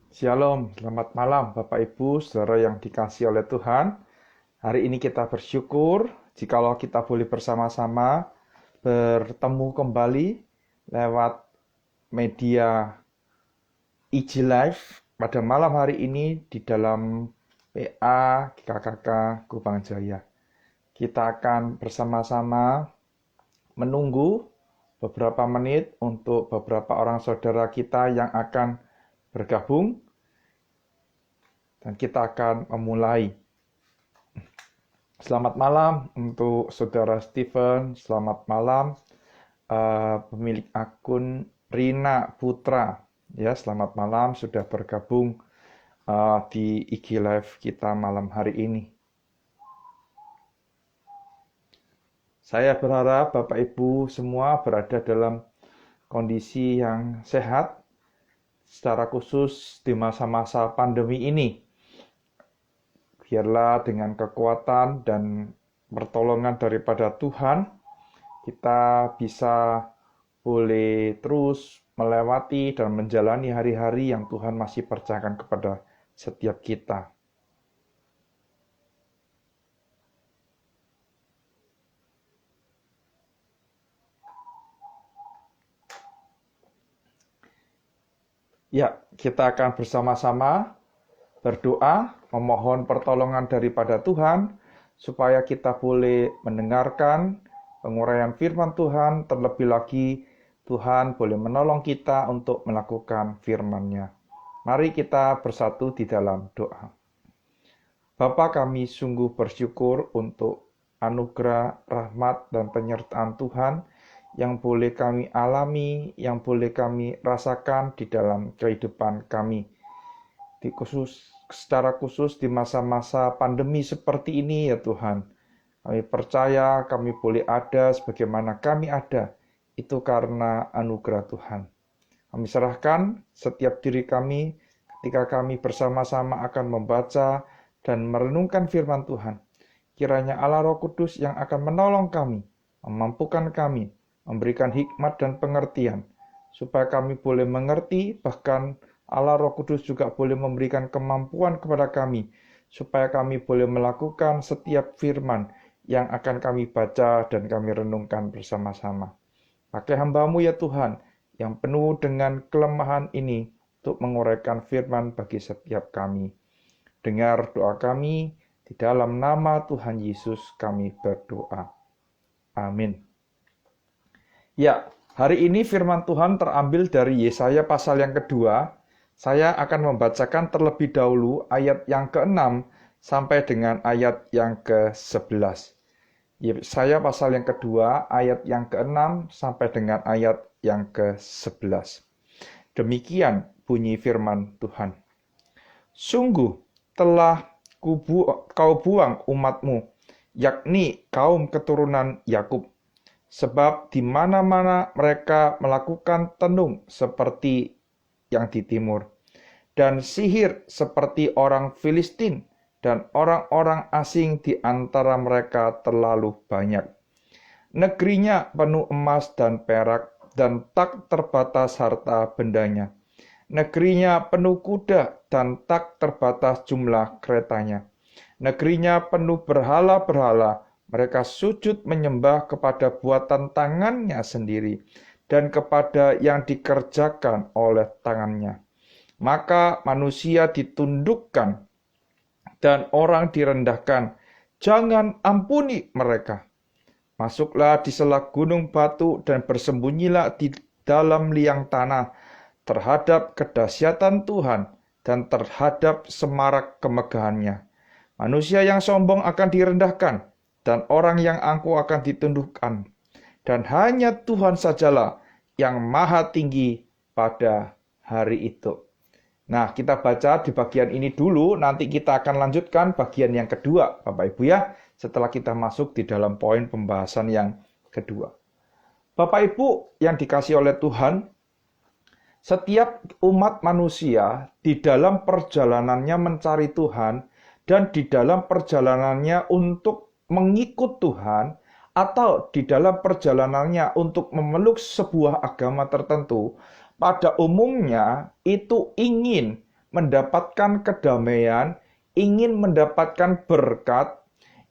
Shalom, selamat malam Bapak Ibu, saudara yang dikasihi oleh Tuhan. Hari ini kita bersyukur jikalau kita boleh bersama-sama bertemu kembali lewat media IG Live pada malam hari ini di dalam PA KKK Kupang Jaya. Kita akan bersama-sama menunggu beberapa menit untuk beberapa orang saudara kita yang akan bergabung. Dan kita akan memulai. Selamat malam untuk Saudara Stephen. Selamat malam pemilik akun Rina Putra. Ya, selamat malam sudah bergabung di IG Live kita malam hari ini. Saya berharap Bapak Ibu semua berada dalam kondisi yang sehat, secara khusus di masa-masa pandemi ini. Biarlah dengan kekuatan dan pertolongan daripada Tuhan, kita bisa boleh terus melewati dan menjalani hari-hari yang Tuhan masih percayakan kepada setiap kita. Ya, kita akan bersama-sama berdoa, memohon pertolongan daripada Tuhan, supaya kita boleh mendengarkan penguraian firman Tuhan, terlebih lagi Tuhan boleh menolong kita untuk melakukan firman-Nya. Mari kita bersatu di dalam doa. Bapa, kami sungguh bersyukur untuk anugerah, rahmat, dan penyertaan Tuhan yang boleh kami alami, yang boleh kami rasakan di dalam kehidupan kami. Secara khusus di masa-masa pandemi seperti ini ya Tuhan. Kami percaya kami boleh ada sebagaimana kami ada. Itu karena anugerah Tuhan. Kami serahkan setiap diri kami ketika kami bersama-sama akan membaca dan merenungkan firman Tuhan. Kiranya Allah Roh Kudus yang akan menolong kami, memampukan kami, memberikan hikmat dan pengertian, supaya kami boleh mengerti, bahkan Allah Roh Kudus juga boleh memberikan kemampuan kepada kami, supaya kami boleh melakukan setiap firman yang akan kami baca dan kami renungkan bersama-sama. Pakai hamba-Mu ya Tuhan, yang penuh dengan kelemahan ini, untuk menguraikan firman bagi setiap kami. Dengar doa kami, di dalam nama Tuhan Yesus kami berdoa. Amin. Ya, hari ini firman Tuhan terambil dari Yesaya pasal yang kedua. Saya akan membacakan terlebih dahulu ayat yang ke-6 sampai dengan ayat yang ke-11. Yesaya pasal yang kedua, ayat yang ke-6 sampai dengan ayat yang ke-11. Demikian bunyi firman Tuhan. Sungguh telah kau buang umatmu, yakni kaum keturunan Yakub, sebab di mana-mana mereka melakukan tenung seperti yang di timur, dan sihir seperti orang Filistin, dan orang-orang asing di antara mereka terlalu banyak. Negerinya penuh emas dan perak, dan tak terbatas harta bendanya. Negerinya penuh kuda, dan tak terbatas jumlah keretanya. Negerinya penuh berhala-berhala, mereka sujud menyembah kepada buatan tangannya sendiri, dan kepada yang dikerjakan oleh tangannya. Maka manusia ditundukkan dan orang direndahkan. Jangan ampuni mereka. Masuklah di sela gunung batu dan bersembunyilah di dalam liang tanah terhadap kedahsyatan Tuhan dan terhadap semarak kemegahannya. Manusia yang sombong akan direndahkan dan orang yang angkuh akan ditundukkan. Dan hanya Tuhan sajalah yang maha tinggi pada hari itu. Nah, kita baca di bagian ini dulu, nanti kita akan lanjutkan bagian yang kedua, Bapak Ibu ya, setelah kita masuk di dalam poin pembahasan yang kedua. Bapak Ibu yang dikasihi oleh Tuhan, setiap umat manusia di dalam perjalanannya mencari Tuhan dan di dalam perjalanannya untuk mengikut Tuhan, atau di dalam perjalanannya untuk memeluk sebuah agama tertentu, pada umumnya itu ingin mendapatkan kedamaian, ingin mendapatkan berkat,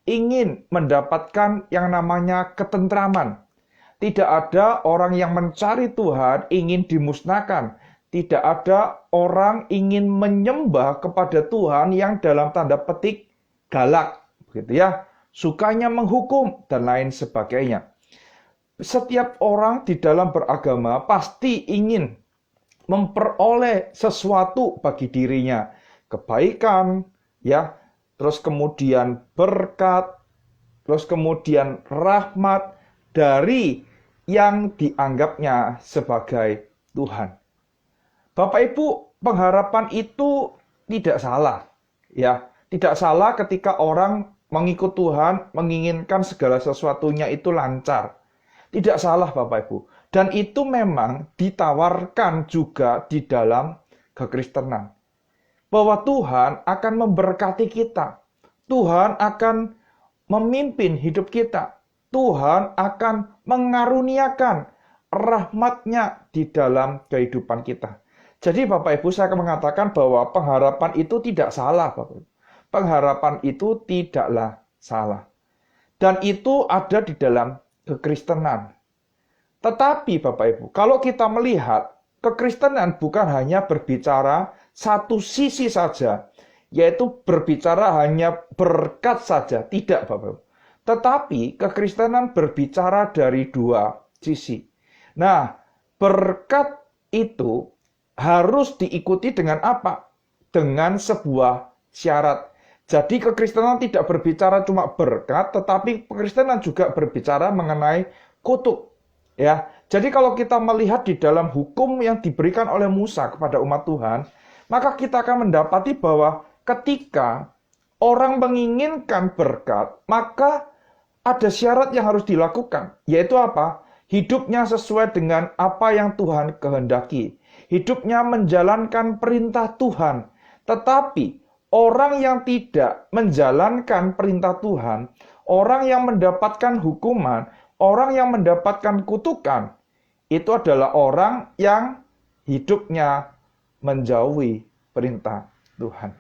ingin mendapatkan yang namanya ketentraman. Tidak ada orang yang mencari Tuhan ingin dimusnahkan. Tidak ada orang ingin menyembah kepada Tuhan yang dalam tanda petik galak, begitu ya, sukanya menghukum dan lain sebagainya. Setiap orang di dalam beragama pasti ingin memperoleh sesuatu bagi dirinya, kebaikan, ya, terus kemudian berkat, terus kemudian rahmat dari yang dianggapnya sebagai Tuhan. Bapak Ibu, pengharapan itu tidak salah, ya. Tidak salah ketika orang mengikut Tuhan, menginginkan segala sesuatunya itu lancar. Tidak salah Bapak Ibu. Dan itu memang ditawarkan juga di dalam kekristenan. Bahwa Tuhan akan memberkati kita. Tuhan akan memimpin hidup kita. Tuhan akan mengaruniakan rahmat-Nya di dalam kehidupan kita. Jadi Bapak Ibu, saya akan mengatakan bahwa pengharapan itu tidak salah Bapak Ibu. Pengharapan itu tidaklah salah. Dan itu ada di dalam kekristenan. Tetapi Bapak Ibu, kalau kita melihat kekristenan bukan hanya berbicara satu sisi saja, yaitu berbicara hanya berkat saja, tidak Bapak Ibu. Tetapi kekristenan berbicara dari dua sisi. Nah, berkat itu harus diikuti dengan apa? Dengan sebuah syarat. Jadi kekristenan tidak berbicara cuma berkat, tetapi kekristenan juga berbicara mengenai kutuk. Ya, jadi kalau kita melihat di dalam hukum yang diberikan oleh Musa kepada umat Tuhan, maka kita akan mendapati bahwa ketika orang menginginkan berkat, maka ada syarat yang harus dilakukan, yaitu apa? Hidupnya sesuai dengan apa yang Tuhan kehendaki. Hidupnya menjalankan perintah Tuhan. Tetapi orang yang tidak menjalankan perintah Tuhan, orang yang mendapatkan hukuman, orang yang mendapatkan kutukan, itu adalah orang yang hidupnya menjauhi perintah Tuhan.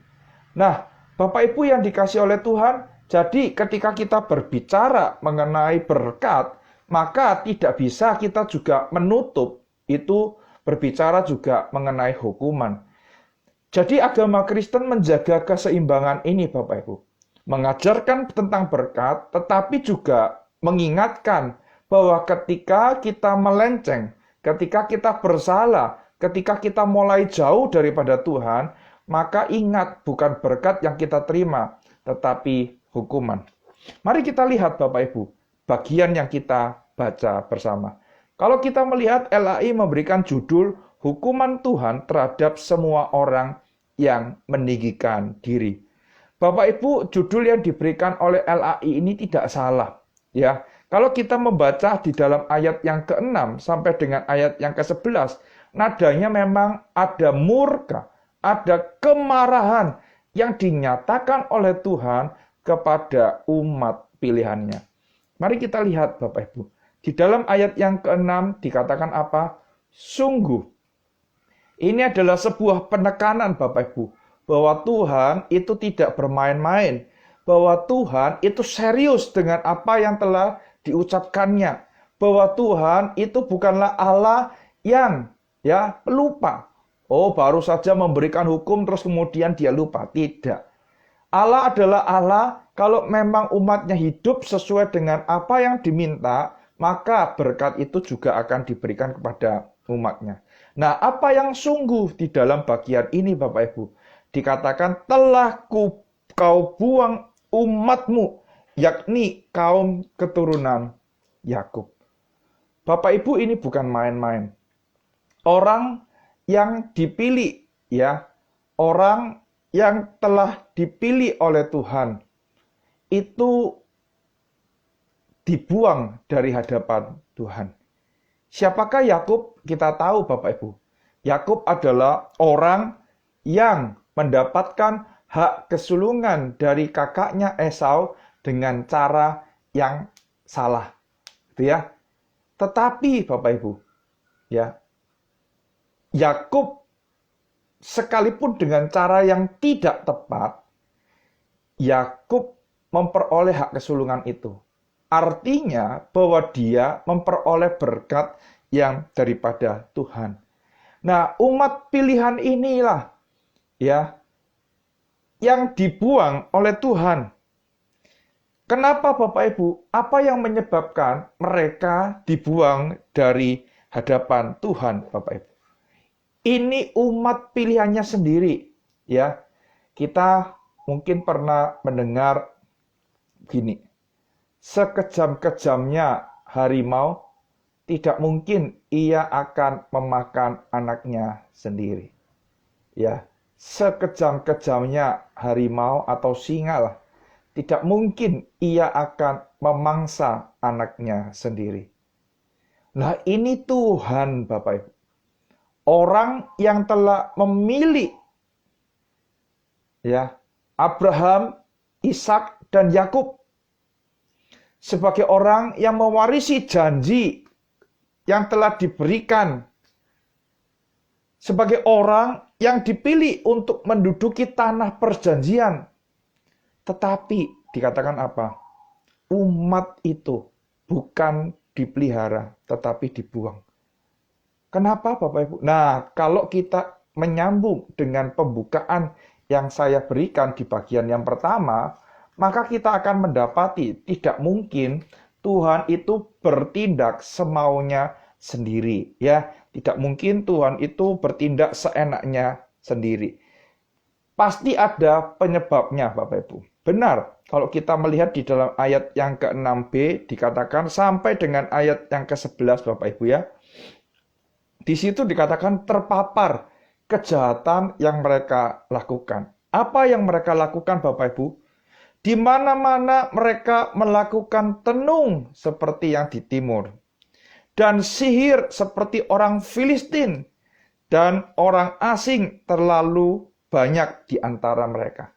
Nah, Bapak Ibu yang dikasihi oleh Tuhan, jadi ketika kita berbicara mengenai berkat, maka tidak bisa kita juga menutup itu berbicara juga mengenai hukuman. Jadi agama Kristen menjaga keseimbangan ini Bapak Ibu. Mengajarkan tentang berkat, tetapi juga mengingatkan bahwa ketika kita melenceng, ketika kita bersalah, ketika kita mulai jauh daripada Tuhan, maka ingat bukan berkat yang kita terima, tetapi hukuman. Mari kita lihat Bapak Ibu, bagian yang kita baca bersama. Kalau kita melihat LAI memberikan judul hukuman Tuhan terhadap semua orang yang meninggikan diri. Bapak Ibu, judul yang diberikan oleh LAI ini tidak salah. Ya, kalau kita membaca di dalam ayat yang ke-6 sampai dengan ayat yang ke-11, nadanya memang ada murka, ada kemarahan yang dinyatakan oleh Tuhan kepada umat pilihannya. Mari kita lihat Bapak Ibu. Di dalam ayat yang ke-6 dikatakan apa? Sungguh. Ini adalah sebuah penekanan Bapak Ibu. Bahwa Tuhan itu tidak bermain-main. Bahwa Tuhan itu serius dengan apa yang telah diucapkannya. Bahwa Tuhan itu bukanlah Allah yang pelupa. Oh, baru saja memberikan hukum terus kemudian dia lupa. Tidak. Allah adalah Allah kalau memang umatnya hidup sesuai dengan apa yang diminta, maka berkat itu juga akan diberikan kepada umatnya. Nah, apa yang sungguh di dalam bagian ini Bapak Ibu? Dikatakan telah kau buang umatmu, yakni kaum keturunan Yakub. Bapak Ibu, ini bukan main-main. Orang yang dipilih, ya, orang yang telah dipilih oleh Tuhan, itu dibuang dari hadapan Tuhan. Siapakah Yakub? Kita tahu Bapak Ibu. Yakub adalah orang yang mendapatkan hak kesulungan dari kakaknya Esau dengan cara yang salah. Gitu ya. Tetapi Bapak Ibu, ya, Yakub sekalipun dengan cara yang tidak tepat, Yakub memperoleh hak kesulungan itu. Artinya bahwa dia memperoleh berkat yang daripada Tuhan. Nah, umat pilihan inilah ya yang dibuang oleh Tuhan. Kenapa Bapak Ibu? Apa yang menyebabkan mereka dibuang dari hadapan Tuhan, Bapak Ibu? Ini umat pilihannya sendiri, ya. Kita mungkin pernah mendengar gini. Sekejam-kejamnya harimau, tidak mungkin ia akan memakan anaknya sendiri. Ya, sekejam-kejamnya harimau atau singa lah, tidak mungkin ia akan memangsa anaknya sendiri. Nah, ini Tuhan, Bapak Ibu. Orang yang telah memilih ya Abraham, Ishak, dan Yakub sebagai orang yang mewarisi janji yang telah diberikan, sebagai orang yang dipilih untuk menduduki tanah perjanjian. Tetapi dikatakan apa? Umat itu bukan dipelihara, tetapi dibuang. Kenapa Bapak Ibu? Nah, kalau kita menyambung dengan pembukaan yang saya berikan di bagian yang pertama, maka kita akan mendapati tidak mungkin Tuhan itu bertindak semaunya sendiri, ya. Tidak mungkin Tuhan itu bertindak seenaknya sendiri. Pasti ada penyebabnya, Bapak Ibu. Benar, kalau kita melihat di dalam ayat yang ke-6b dikatakan sampai dengan ayat yang ke-11, Bapak Ibu ya. Di situ dikatakan terpapar kejahatan yang mereka lakukan. Apa yang mereka lakukan, Bapak Ibu? Di mana-mana mereka melakukan tenung seperti yang di timur, dan sihir seperti orang Filistin, dan orang asing terlalu banyak di antara mereka.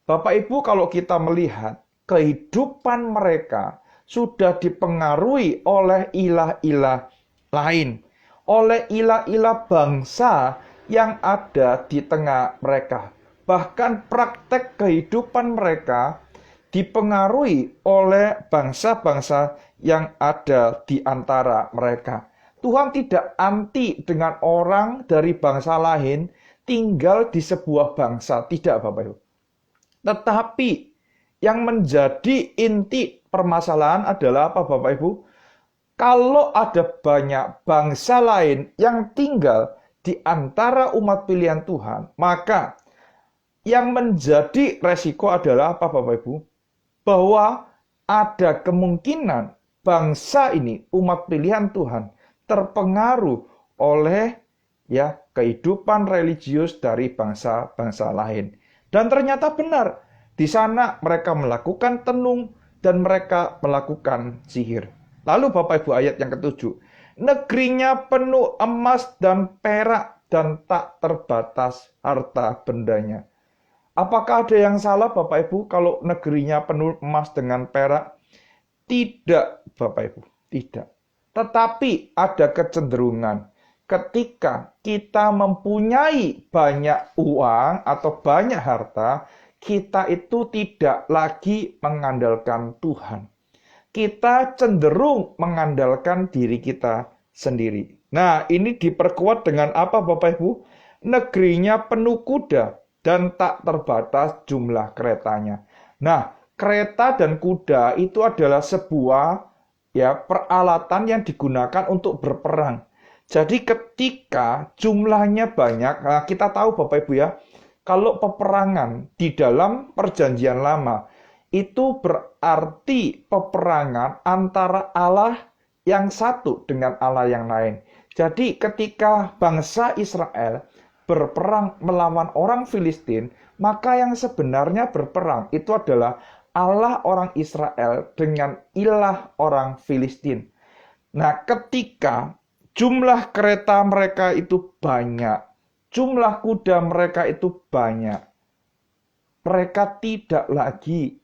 Bapak Ibu, kalau kita melihat kehidupan mereka sudah dipengaruhi oleh ilah-ilah lain, oleh ilah-ilah bangsa yang ada di tengah mereka. Bahkan praktek kehidupan mereka dipengaruhi oleh bangsa-bangsa yang ada di antara mereka. Tuhan tidak anti dengan orang dari bangsa lain tinggal di sebuah bangsa. Tidak, Bapak Ibu. Tetapi yang menjadi inti permasalahan adalah apa, Bapak Ibu? Kalau ada banyak bangsa lain yang tinggal di antara umat pilihan Tuhan, maka yang menjadi resiko adalah apa, Bapak Ibu? Bahwa ada kemungkinan bangsa ini, umat pilihan Tuhan, terpengaruh oleh ya kehidupan religius dari bangsa-bangsa lain. Dan ternyata benar, di sana mereka melakukan tenung dan mereka melakukan sihir. Lalu Bapak Ibu ayat yang ke-7. Negerinya penuh emas dan perak dan tak terbatas harta bendanya. Apakah ada yang salah Bapak Ibu kalau negerinya penuh emas dengan perak? Tidak Bapak Ibu, tidak. Tetapi ada kecenderungan ketika kita mempunyai banyak uang atau banyak harta, kita itu tidak lagi mengandalkan Tuhan. Kita cenderung mengandalkan diri kita sendiri. Nah, ini diperkuat dengan apa Bapak Ibu? Negerinya penuh kuda dan tak terbatas jumlah keretanya. Nah, kereta dan kuda itu adalah sebuah ya peralatan yang digunakan untuk berperang. Jadi ketika jumlahnya banyak, nah kita tahu Bapak Ibu ya, kalau peperangan di dalam perjanjian lama, itu berarti peperangan antara Allah yang satu dengan Allah yang lain. Jadi ketika bangsa Israel berperang melawan orang Filistin, maka yang sebenarnya berperang itu adalah Allah orang Israel dengan ilah orang Filistin. Nah, ketika jumlah kereta mereka itu banyak, jumlah kuda mereka itu banyak, mereka tidak lagi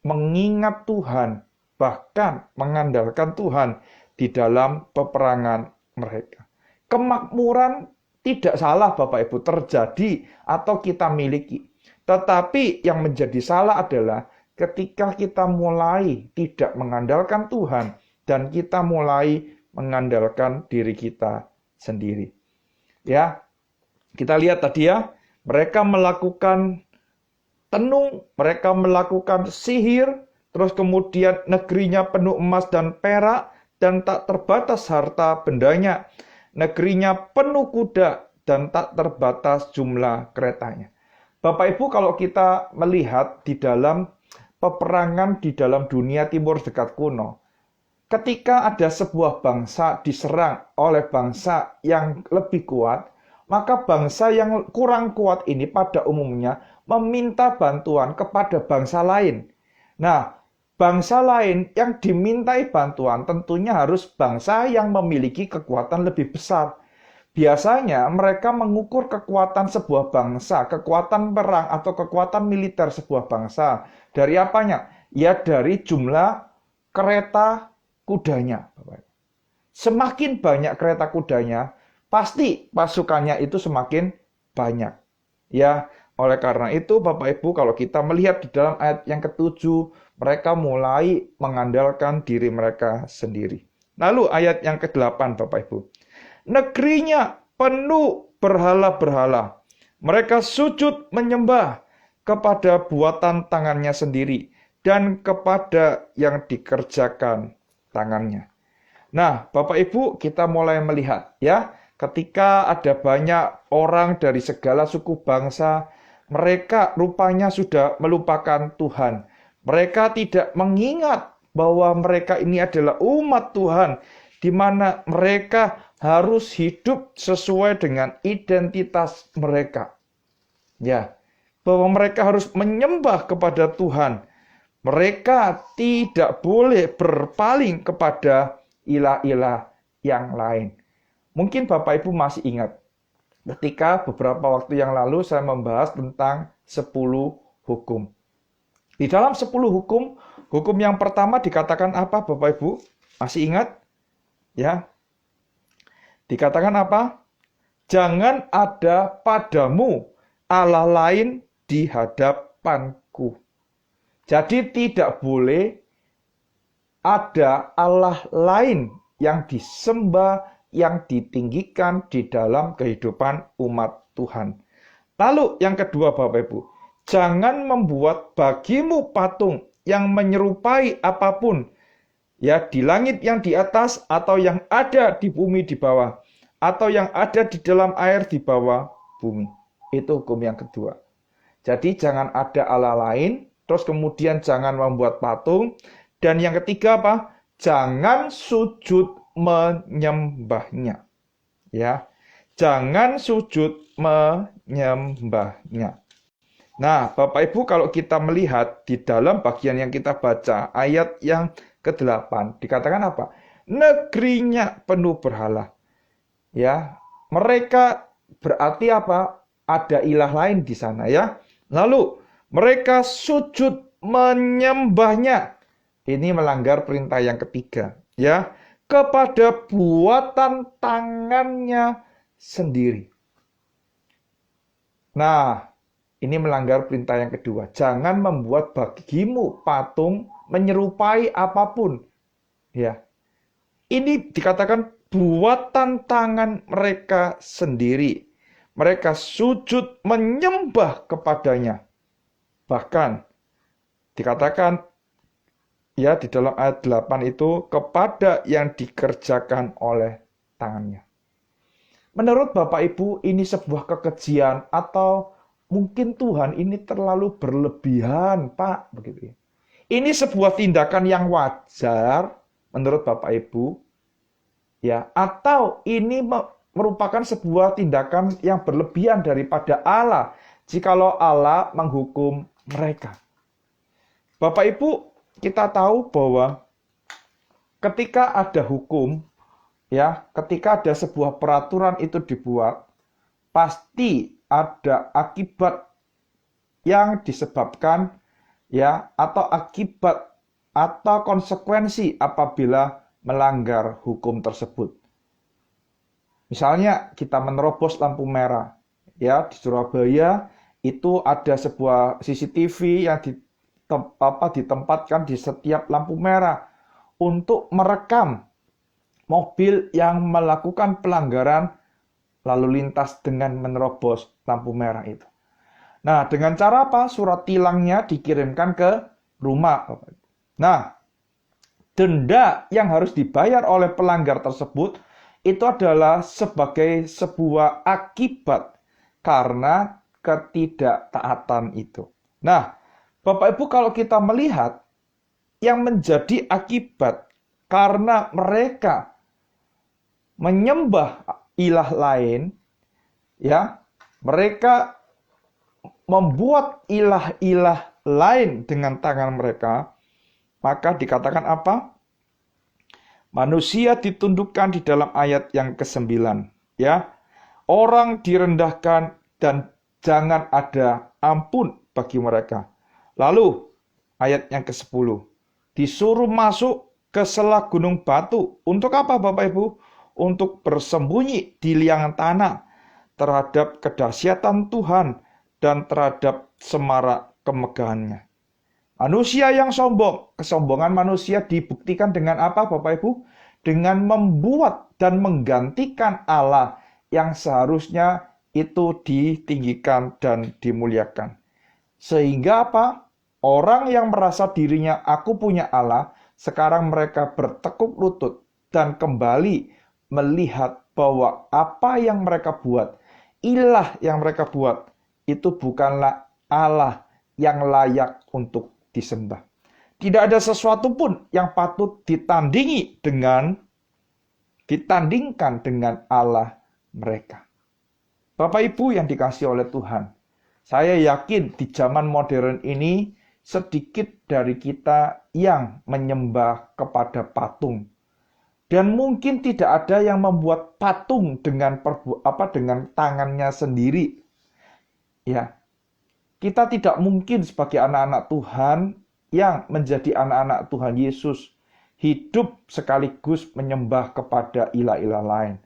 mengingat Tuhan, bahkan mengandalkan Tuhan di dalam peperangan mereka. Kemakmuran tidak salah Bapak Ibu terjadi atau kita miliki. Tetapi yang menjadi salah adalah ketika kita mulai tidak mengandalkan Tuhan dan kita mulai mengandalkan diri kita sendiri. Ya, kita lihat tadi ya, mereka melakukan tenung, mereka melakukan sihir, terus kemudian negerinya penuh emas dan perak, dan tak terbatas harta bendanya. Negerinya penuh kuda, dan tak terbatas jumlah keretanya. Bapak Ibu, kalau kita melihat di dalam peperangan di dalam dunia timur dekat kuno, ketika ada sebuah bangsa diserang oleh bangsa yang lebih kuat, maka bangsa yang kurang kuat ini pada umumnya meminta bantuan kepada bangsa lain. Nah, bangsa lain yang dimintai bantuan tentunya harus bangsa yang memiliki kekuatan lebih besar. Biasanya mereka mengukur kekuatan sebuah bangsa, kekuatan perang atau kekuatan militer sebuah bangsa. Dari apanya? Ya dari jumlah kereta kudanya. Semakin banyak kereta kudanya, pasti pasukannya itu semakin banyak. Ya, oleh karena itu Bapak Ibu, kalau kita melihat di dalam ayat yang ke-7, mereka mulai mengandalkan diri mereka sendiri. Lalu ayat yang ke-8 Bapak Ibu. Negerinya penuh berhala-berhala. Mereka sujud menyembah kepada buatan tangannya sendiri dan kepada yang dikerjakan tangannya. Nah, Bapak Ibu, kita mulai melihat ya, ketika ada banyak orang dari segala suku bangsa, mereka rupanya sudah melupakan Tuhan. Mereka tidak mengingat bahwa mereka ini adalah umat Tuhan, di mana mereka harus hidup sesuai dengan identitas mereka. Ya, bahwa mereka harus menyembah kepada Tuhan. Mereka tidak boleh berpaling kepada ilah-ilah yang lain. Mungkin Bapak Ibu masih ingat, ketika beberapa waktu yang lalu saya membahas tentang 10 hukum. Di dalam 10 hukum, hukum yang pertama dikatakan apa Bapak Ibu? Masih ingat? Ya. Dikatakan apa? Jangan ada padamu Allah lain di hadapanku. Jadi tidak boleh ada Allah lain yang disembah, yang ditinggikan di dalam kehidupan umat Tuhan. Lalu yang kedua Bapak Ibu, jangan membuat bagimu patung yang menyerupai apapun, ya di langit yang di atas atau yang ada di bumi di bawah, atau yang ada di dalam air di bawah bumi. Itu hukum yang kedua. Jadi jangan ada Allah lain, terus kemudian jangan membuat patung, dan yang ketiga apa? Jangan sujud menyembahnya. Ya. Jangan sujud menyembahnya. Nah, Bapak Ibu, kalau kita melihat di dalam bagian yang kita baca, ayat yang ke-8, dikatakan apa? Negerinya penuh berhala. Ya, mereka berarti apa? Ada ilah lain di sana ya. Lalu, mereka sujud menyembahnya. Ini melanggar perintah yang ketiga, ya. Kepada buatan tangannya sendiri. Nah, ini melanggar perintah yang kedua. Jangan membuat bagimu patung menyerupai apapun. Ya. Ini dikatakan buatan tangan mereka sendiri. Mereka sujud menyembah kepadanya. Bahkan dikatakan ya di dalam ayat 8 itu kepada yang dikerjakan oleh tangannya. Menurut Bapak Ibu, ini sebuah kekejian atau mungkin Tuhan ini terlalu berlebihan, Pak, begitu ya. Ini sebuah tindakan yang wajar menurut Bapak Ibu, ya, atau ini merupakan sebuah tindakan yang berlebihan daripada Allah jikalau Allah menghukum mereka. Bapak Ibu, kita tahu bahwa ketika ada hukum, ya, ketika ada sebuah peraturan itu dibuat, pasti ada akibat yang disebabkan, ya, atau akibat atau konsekuensi apabila melanggar hukum tersebut. Misalnya kita menerobos lampu merah. Ya, di Surabaya itu ada sebuah CCTV yang ditempatkan di setiap lampu merah untuk merekam mobil yang melakukan pelanggaran lalu lintas dengan menerobos lampu merah itu. Nah, dengan cara apa? Surat tilangnya dikirimkan ke rumah. Nah, denda yang harus dibayar oleh pelanggar tersebut itu adalah sebagai sebuah akibat karena ketidaktaatan itu. Nah, Bapak Ibu, kalau kita melihat yang menjadi akibat karena mereka menyembah ilah lain, ya, mereka membuat ilah-ilah lain dengan tangan mereka, maka dikatakan apa? Manusia ditundukkan di dalam ayat yang ke-9, ya. Orang direndahkan dan jangan ada ampun bagi mereka. Lalu ayat yang ke-10, disuruh masuk ke sela gunung batu. Untuk apa Bapak Ibu? Untuk bersembunyi di liangan tanah terhadap kedahsyatan Tuhan dan terhadap semarak kemegahannya. Manusia yang sombong, kesombongan manusia dibuktikan dengan apa Bapak Ibu? Dengan membuat dan menggantikan Allah yang seharusnya itu ditinggikan dan dimuliakan. Sehingga apa? Orang yang merasa dirinya aku punya Allah, sekarang mereka bertekuk lutut dan kembali melihat bahwa apa yang mereka buat, ilah yang mereka buat, itu bukanlah Allah yang layak untuk disembah. Tidak ada sesuatu pun yang patut ditandingkan dengan Allah mereka. Bapak Ibu yang dikasihi oleh Tuhan, saya yakin di zaman modern ini sedikit dari kita yang menyembah kepada patung. Dan mungkin tidak ada yang membuat patung dengan tangannya sendiri. Ya. Kita tidak mungkin sebagai anak-anak Tuhan yang menjadi anak-anak Tuhan Yesus hidup sekaligus menyembah kepada ilah-ilah lain.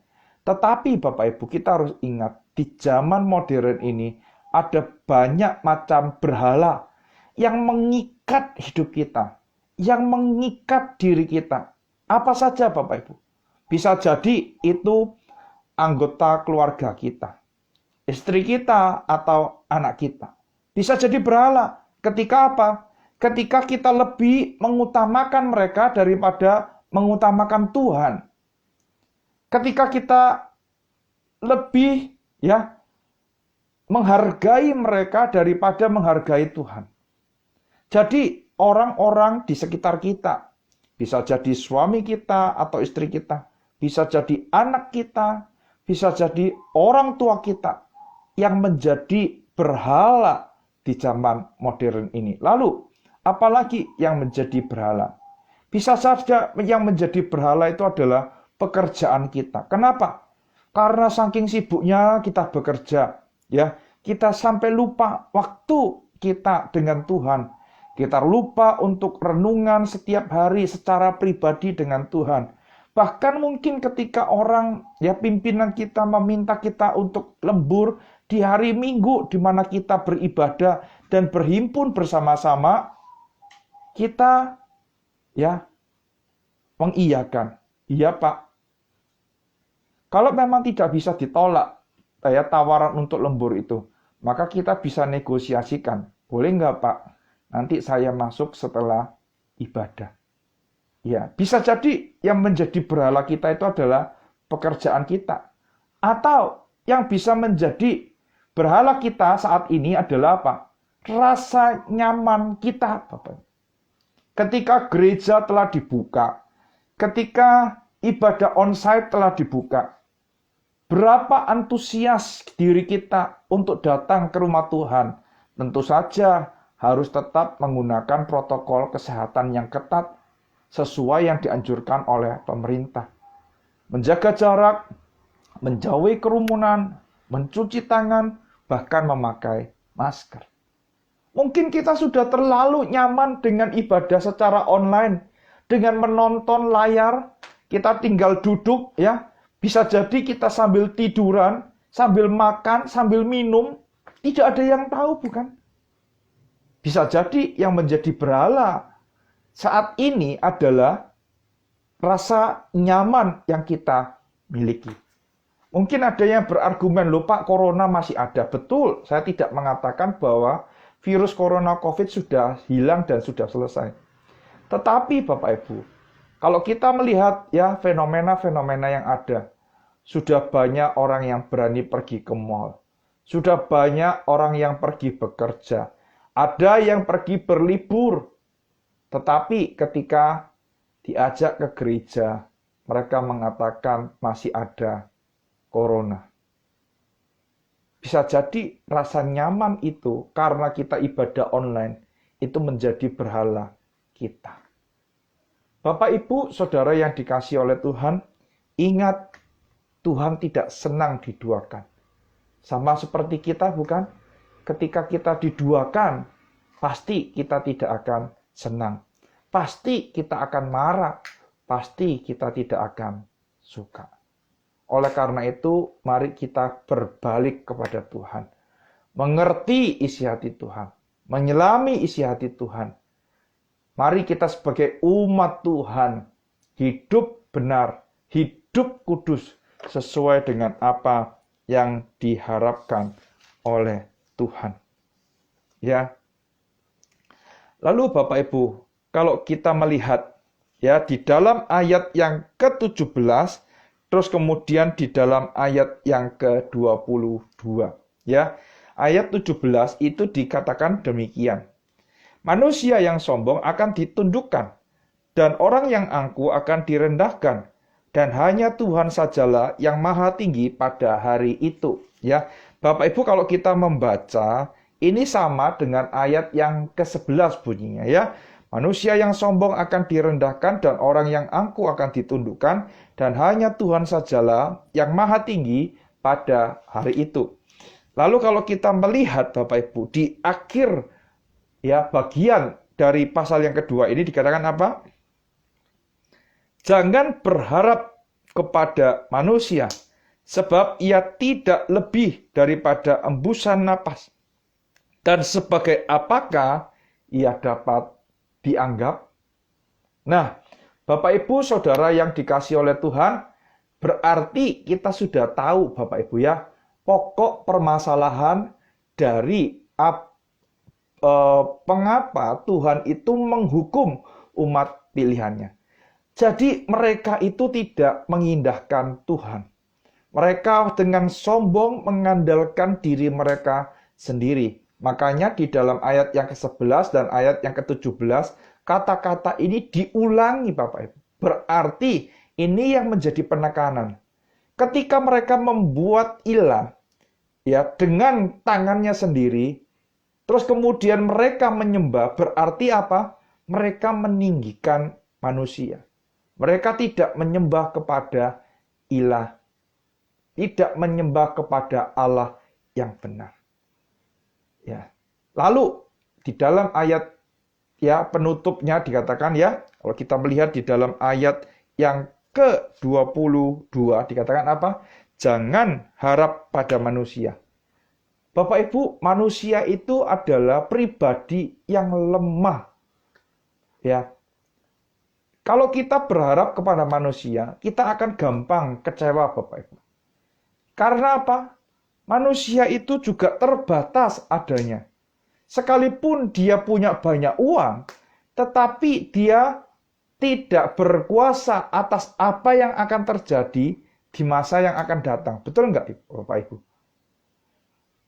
Tetapi Bapak Ibu, kita harus ingat di zaman modern ini ada banyak macam berhala yang mengikat hidup kita, yang mengikat diri kita. Apa saja Bapak Ibu? Bisa jadi itu anggota keluarga kita, istri kita atau anak kita. Bisa jadi berhala. Ketika apa? Ketika kita lebih mengutamakan mereka daripada mengutamakan Tuhan. Ketika kita lebih menghargai mereka daripada menghargai Tuhan. Jadi orang-orang di sekitar kita, bisa jadi suami kita atau istri kita, bisa jadi anak kita, bisa jadi orang tua kita yang menjadi berhala di zaman modern ini. Lalu, apalagi yang menjadi berhala? Bisa saja yang menjadi berhala itu adalah pekerjaan kita. Kenapa? Karena saking sibuknya kita bekerja, ya, kita sampai lupa waktu kita dengan Tuhan. Kita lupa untuk renungan setiap hari secara pribadi dengan Tuhan. Bahkan mungkin ketika orang, pimpinan kita meminta kita untuk lembur di hari Minggu di mana kita beribadah dan berhimpun bersama-sama, kita mengiyakan. Iya Pak. Kalau memang tidak bisa ditolak tawaran untuk lembur itu, maka kita bisa negosiasikan. Boleh nggak Pak? Nanti saya masuk setelah ibadah. Ya, bisa jadi yang menjadi berhala kita itu adalah pekerjaan kita. Atau yang bisa menjadi berhala kita saat ini adalah apa? Rasa nyaman kita, Bapak. Ketika gereja telah dibuka, ketika ibadah onsite telah dibuka, berapa antusias diri kita untuk datang ke rumah Tuhan? Tentu saja harus tetap menggunakan protokol kesehatan yang ketat sesuai yang dianjurkan oleh pemerintah. Menjaga jarak, menjauhi kerumunan, mencuci tangan, bahkan memakai masker. Mungkin kita sudah terlalu nyaman dengan ibadah secara online, dengan menonton layar, kita tinggal duduk Bisa jadi kita sambil tiduran, sambil makan, sambil minum, tidak ada yang tahu, bukan? Bisa jadi yang menjadi berhala saat ini adalah rasa nyaman yang kita miliki. Mungkin ada yang berargumen, loh Pak, corona masih ada. Betul, saya tidak mengatakan bahwa virus corona COVID sudah hilang dan sudah selesai. Tetapi Bapak Ibu, kalau kita melihat ya fenomena-fenomena yang ada, sudah banyak orang yang berani pergi ke mall. Sudah banyak orang yang pergi bekerja. Ada yang pergi berlibur. Tetapi ketika diajak ke gereja, mereka mengatakan masih ada corona. Bisa jadi rasa nyaman itu karena kita ibadah online itu menjadi berhala kita. Bapak, Ibu, Saudara yang dikasihi oleh Tuhan, ingat Tuhan tidak senang diduakan. Sama seperti kita, bukan? Ketika kita diduakan, pasti kita tidak akan senang. Pasti kita akan marah. Pasti kita tidak akan suka. Oleh karena itu, mari kita berbalik kepada Tuhan. Mengerti isi hati Tuhan. Menyelami isi hati Tuhan. Mari kita sebagai umat Tuhan hidup benar, hidup kudus sesuai dengan apa yang diharapkan oleh Tuhan. Ya. Lalu Bapak Ibu, kalau kita melihat ya di dalam ayat yang ke-17, terus kemudian di dalam ayat yang ke-22, ya. Ayat 17 itu dikatakan demikian. Manusia yang sombong akan ditundukkan, dan orang yang angkuh akan direndahkan, dan hanya Tuhan sajalah yang maha tinggi pada hari itu. Ya, Bapak Ibu, kalau kita membaca, ini sama dengan ayat yang ke-11 bunyinya, ya. Manusia yang sombong akan direndahkan, dan orang yang angkuh akan ditundukkan, dan hanya Tuhan sajalah yang maha tinggi pada hari itu. Lalu kalau kita melihat Bapak Ibu, di akhir ya bagian dari pasal yang kedua ini dikatakan apa? Jangan berharap kepada manusia, sebab ia tidak lebih daripada embusan napas. Dan sebagai apakah ia dapat dianggap? Nah, Bapak Ibu Saudara yang dikasihi oleh Tuhan, berarti kita sudah tahu Bapak Ibu ya, pokok permasalahan dari pengapa Tuhan itu menghukum umat pilihannya. Jadi mereka itu tidak mengindahkan Tuhan. Mereka dengan sombong mengandalkan diri mereka sendiri. Makanya di dalam ayat yang ke-11 dan ayat yang ke-17, kata-kata ini diulangi Bapak Ibu. Berarti ini yang menjadi penekanan. Ketika mereka membuat ilah ya dengan tangannya sendiri, terus kemudian mereka menyembah, berarti apa? Mereka meninggikan manusia. Mereka tidak menyembah kepada ilah. Tidak menyembah kepada Allah yang benar. Ya. Lalu di dalam ayat ya penutupnya dikatakan ya, kalau kita melihat di dalam ayat yang ke-22 dikatakan apa? Jangan harap pada manusia. Bapak Ibu, manusia itu adalah pribadi yang lemah. Ya. Kalau kita berharap kepada manusia, kita akan gampang kecewa Bapak Ibu. Karena apa? Manusia itu juga terbatas adanya. Sekalipun dia punya banyak uang, tetapi dia tidak berkuasa atas apa yang akan terjadi di masa yang akan datang. Betul nggak Bapak Ibu?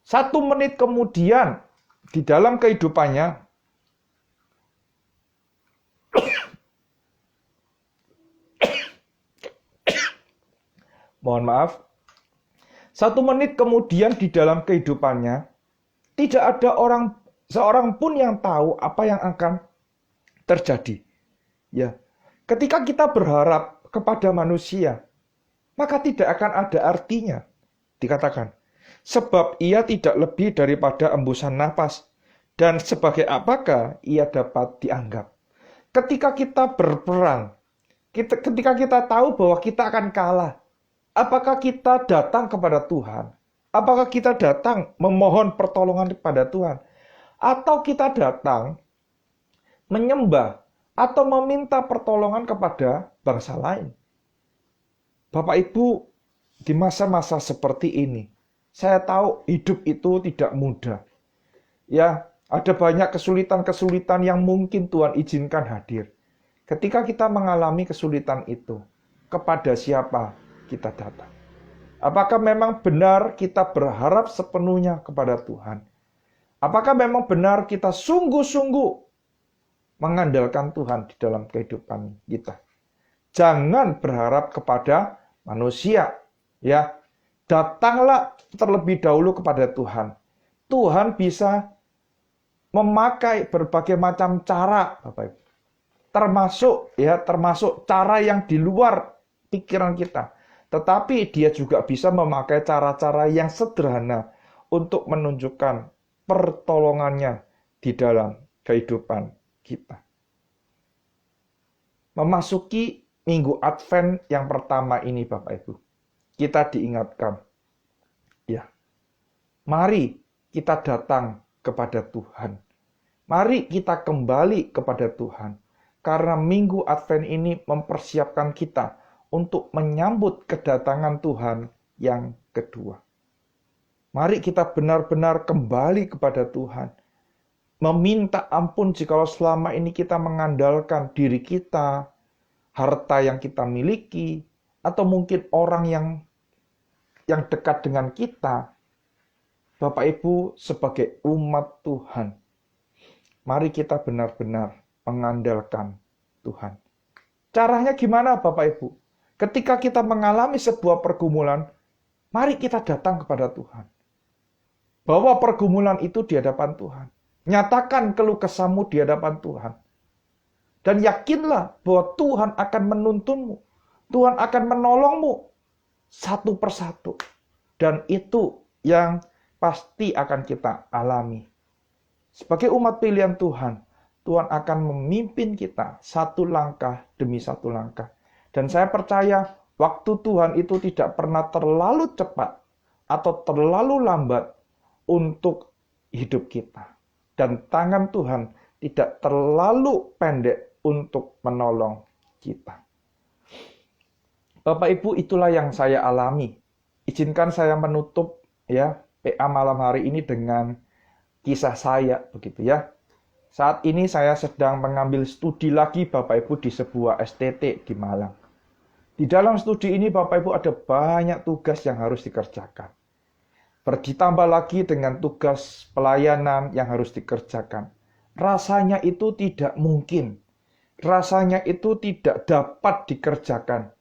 1 menit kemudian di dalam kehidupannya mohon maaf, 1 menit kemudian di dalam kehidupannya tidak ada seorang pun yang tahu apa yang akan terjadi. Ya, ketika kita berharap kepada manusia, maka tidak akan ada artinya. Dikatakan, sebab ia tidak lebih daripada embusan napas, dan sebagai apakah ia dapat dianggap. Ketika kita berperang, ketika kita tahu bahwa kita akan kalah, Apakah kita datang kepada Tuhan? Apakah kita datang memohon pertolongan kepada Tuhan? Atau kita datang menyembah atau meminta pertolongan kepada bangsa lain? Bapak Ibu, di masa-masa seperti ini, saya tahu hidup itu tidak mudah. Ya, ada banyak kesulitan-kesulitan yang mungkin Tuhan izinkan hadir. Ketika kita mengalami kesulitan itu, kepada siapa kita datang? Apakah memang benar kita berharap sepenuhnya kepada Tuhan? Apakah memang benar kita sungguh-sungguh mengandalkan Tuhan di dalam kehidupan kita? Jangan berharap kepada manusia, ya. Datanglah terlebih dahulu kepada Tuhan. Tuhan bisa memakai berbagai macam cara, Bapak Ibu. Termasuk cara yang di luar pikiran kita. Tetapi dia juga bisa memakai cara-cara yang sederhana untuk menunjukkan pertolongannya di dalam kehidupan kita. Memasuki Minggu Advent yang pertama ini, Bapak Ibu, kita diingatkan, ya, mari kita datang kepada Tuhan. Mari kita kembali kepada Tuhan. Karena Minggu Advent ini mempersiapkan kita untuk menyambut kedatangan Tuhan yang kedua. Mari kita benar-benar kembali kepada Tuhan. Meminta ampun jikalau selama ini kita mengandalkan diri kita, harta yang kita miliki, atau mungkin orang yang dekat dengan kita. Bapak Ibu, sebagai umat Tuhan, mari kita benar-benar mengandalkan Tuhan. Caranya gimana Bapak Ibu? Ketika kita mengalami sebuah pergumulan, mari kita datang kepada Tuhan. Bawa pergumulan itu di hadapan Tuhan. Nyatakan keluh kesahmu di hadapan Tuhan. Dan yakinlah bahwa Tuhan akan menuntunmu. Tuhan akan menolongmu satu persatu. Dan itu yang pasti akan kita alami. Sebagai umat pilihan Tuhan, Tuhan akan memimpin kita satu langkah demi satu langkah. Dan saya percaya waktu Tuhan itu tidak pernah terlalu cepat atau terlalu lambat untuk hidup kita. Dan tangan Tuhan tidak terlalu pendek untuk menolong kita. Bapak Ibu, itulah yang saya alami. Izinkan saya menutup PA malam hari ini dengan kisah saya begitu ya. Saat ini saya sedang mengambil studi lagi Bapak Ibu di sebuah STT di Malang. Di dalam studi ini Bapak Ibu ada banyak tugas yang harus dikerjakan. Ditambah lagi dengan tugas pelayanan yang harus dikerjakan. Rasanya itu tidak mungkin. Rasanya itu tidak dapat dikerjakan.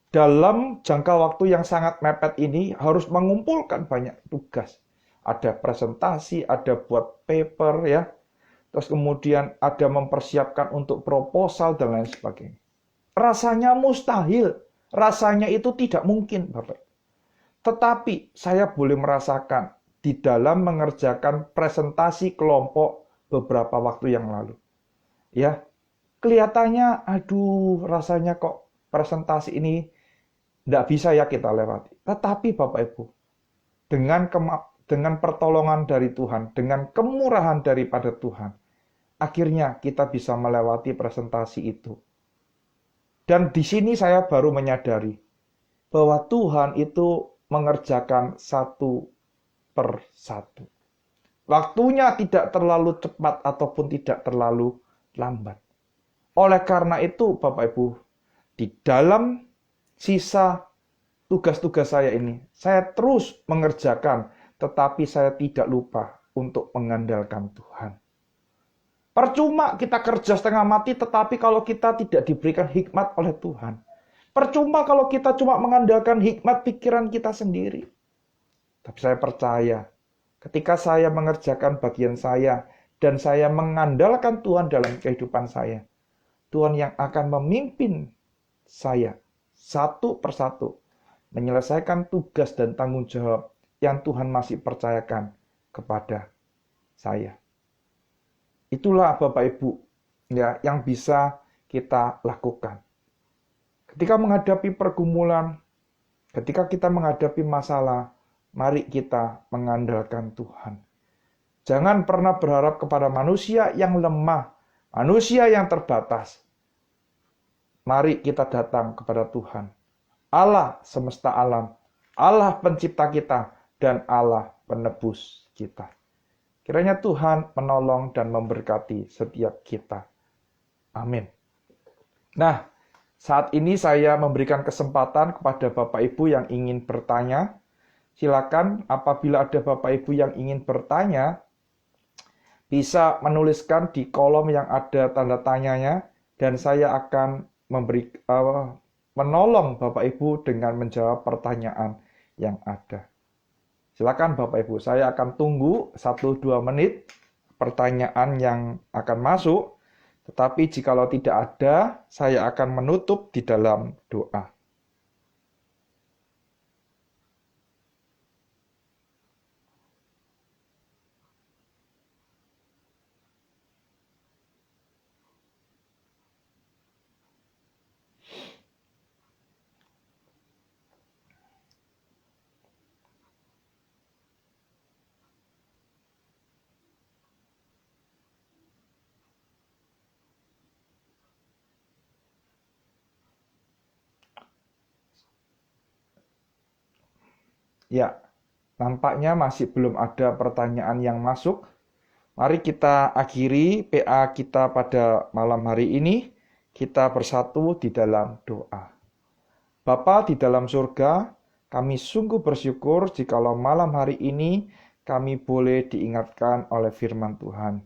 Dalam jangka waktu yang sangat mepet ini harus mengumpulkan banyak tugas. Ada presentasi, ada buat paper ya. Terus kemudian ada mempersiapkan untuk proposal dan lain sebagainya. Rasanya mustahil. Rasanya itu tidak mungkin, Bapak. Tetapi saya boleh merasakan di dalam mengerjakan presentasi kelompok beberapa waktu yang lalu. Ya, kelihatannya aduh rasanya kok presentasi ini tidak bisa ya kita lewati. Tetapi Bapak Ibu, dengan pertolongan dari Tuhan, dengan kemurahan daripada Tuhan, akhirnya kita bisa melewati presentasi itu. Dan di sini saya baru menyadari bahwa Tuhan itu mengerjakan satu per satu. Waktunya tidak terlalu cepat ataupun tidak terlalu lambat. Oleh karena itu, Bapak Ibu, di dalam sisa tugas-tugas saya ini, saya terus mengerjakan, tetapi saya tidak lupa untuk mengandalkan Tuhan. Percuma kita kerja setengah mati, tetapi kalau kita tidak diberikan hikmat oleh Tuhan. Percuma kalau kita cuma mengandalkan hikmat pikiran kita sendiri. Tapi saya percaya, ketika saya mengerjakan bagian saya, dan saya mengandalkan Tuhan dalam kehidupan saya, Tuhan yang akan memimpin saya satu persatu, menyelesaikan tugas dan tanggung jawab yang Tuhan masih percayakan kepada saya. Itulah Bapak Ibu ya yang bisa kita lakukan. Ketika menghadapi pergumulan, Ketika kita menghadapi masalah, mari kita mengandalkan Tuhan. Jangan pernah berharap kepada manusia yang lemah, manusia yang terbatas. Mari kita datang kepada Tuhan, Allah semesta alam, Allah pencipta kita, dan Allah penebus kita. Kiranya Tuhan menolong dan memberkati setiap kita. Amin. Nah, saat ini saya memberikan kesempatan kepada Bapak Ibu yang ingin bertanya. Silakan apabila ada Bapak Ibu yang ingin bertanya, bisa menuliskan di kolom yang ada tanda tanyanya, dan saya akan menolong Bapak Ibu dengan menjawab pertanyaan yang ada. Silakan Bapak Ibu, saya akan tunggu 1-2 menit pertanyaan yang akan masuk. Tetapi jikalau tidak ada, saya akan menutup di dalam doa. Ya, nampaknya masih belum ada pertanyaan yang masuk. Mari kita akhiri PA kita pada malam hari ini. Kita bersatu di dalam doa. Bapa di dalam surga, kami sungguh bersyukur jikalau malam hari ini kami boleh diingatkan oleh firman Tuhan.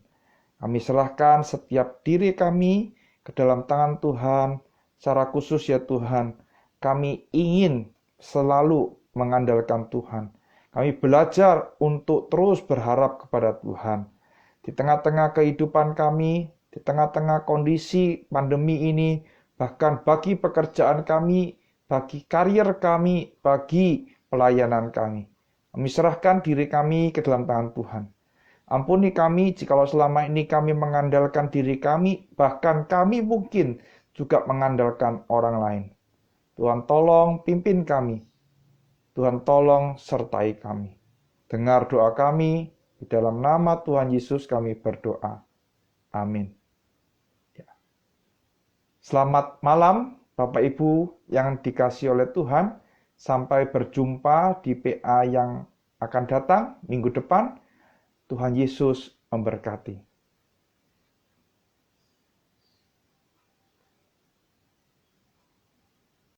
Kami serahkan setiap diri kami ke dalam tangan Tuhan. Secara khusus ya Tuhan, kami ingin selalu mengandalkan Tuhan. Kami belajar untuk terus berharap kepada Tuhan. Di tengah-tengah kehidupan kami, di tengah-tengah kondisi pandemi ini, bahkan bagi pekerjaan kami, bagi karier kami, bagi pelayanan kami. Kami serahkan diri kami ke dalam tangan Tuhan. Ampuni kami jikalau selama ini kami mengandalkan diri kami, bahkan kami mungkin juga mengandalkan orang lain. Tuhan tolong pimpin kami. Tuhan tolong sertai kami. Dengar doa kami, di dalam nama Tuhan Yesus kami berdoa. Amin. Ya. Selamat malam Bapak Ibu yang dikasihi oleh Tuhan. Sampai berjumpa di PA yang akan datang minggu depan. Tuhan Yesus memberkati.